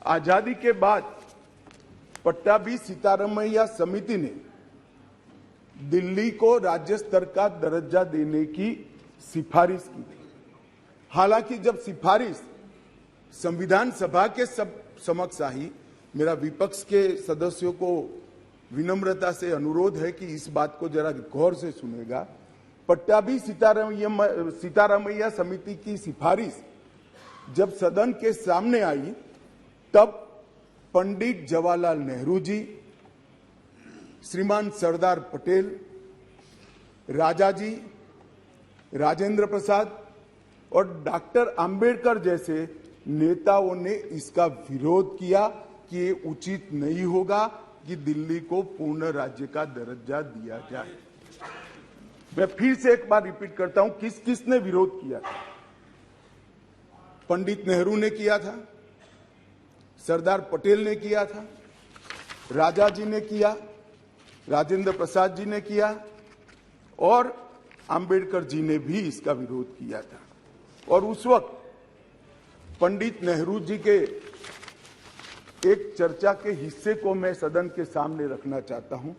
आजादी के बाद पट्टाभी सीतारामैया समिति ने दिल्ली को राज्य स्तर का दर्जा देने की सिफारिश की थी। हालांकि जब सिफारिश संविधान सभा के समक्ष आई, मेरा विपक्ष के सदस्यों को विनम्रता से अनुरोध है कि इस बात को जरा गौर से सुनेगा। पट्टाभी सीतारामैया समिति की सिफारिश जब सदन के सामने आई, तब पंडित जवाहरलाल नेहरू जी, श्रीमान सरदार पटेल, राजा जी, राजेंद्र प्रसाद और डॉक्टर अंबेडकर जैसे नेताओं ने इसका विरोध किया कि ये उचित नहीं होगा कि दिल्ली को पूर्ण राज्य का दर्जा दिया जाए। मैं फिर से एक बार रिपीट करता हूं, किस किसने विरोध किया था। पंडित नेहरू ने किया था, सरदार पटेल ने किया था, राजा जी ने किया, राजेंद्र प्रसाद जी ने किया और अंबेडकर जी ने भी इसका विरोध किया था। और उस वक्त पंडित नेहरू जी के एक चर्चा के हिस्से को मैं सदन के सामने रखना चाहता हूं।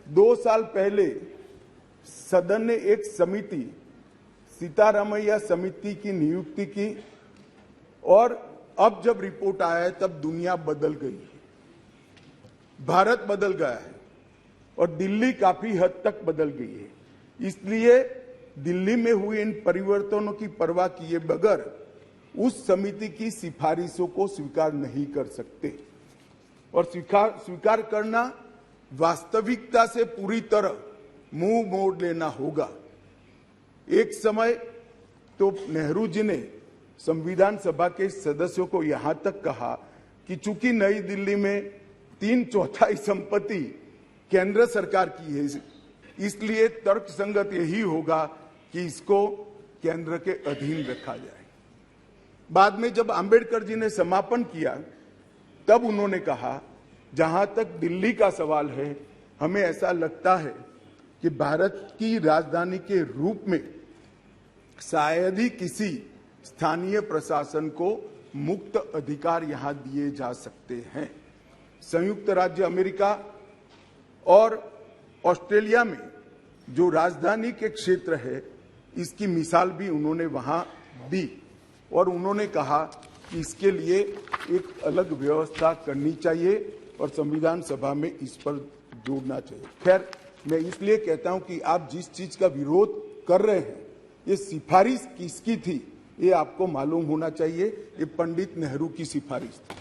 2 साल पहले सदन ने एक समिति, सीतारामैया समिति की नियुक्ति की और अब जब रिपोर्ट आया है तब दुनिया बदल गई है, भारत बदल गया है और दिल्ली काफी हद तक बदल गई है। इसलिए दिल्ली में हुए इन परिवर्तनों की परवाह किए बगैर उस समिति की सिफारिशों को स्वीकार नहीं कर सकते और स्वीकार करना वास्तविकता से पूरी तरह मुंह मोड़ लेना होगा। एक समय तो नेहरू जी ने संविधान सभा के सदस्यों को यहां तक कहा कि चूंकि नई दिल्ली में 3/4 संपत्ति केंद्र सरकार की है, इसलिए तर्कसंगत यही होगा कि इसको केंद्र के अधीन रखा जाए। बाद में जब अंबेडकर जी ने समापन किया, तब उन्होंने कहा, जहां तक दिल्ली का सवाल है, हमें ऐसा लगता है कि भारत की राजधानी के रूप में शायद ही किसी स्थानीय प्रशासन को मुक्त अधिकार यहां दिए जा सकते हैं। संयुक्त राज्य अमेरिका और ऑस्ट्रेलिया में जो राजधानी के क्षेत्र है, इसकी मिसाल भी उन्होंने वहां दी और उन्होंने कहा कि इसके लिए एक अलग व्यवस्था करनी चाहिए और संविधान सभा में इस पर जोड़ना चाहिए। खैर, मैं इसलिए कहता हूं कि आप जिस चीज का विरोध कर रहे हैं, ये सिफारिश किसकी थी ये आपको मालूम होना चाहिए। ये पंडित नेहरू की सिफारिश थी।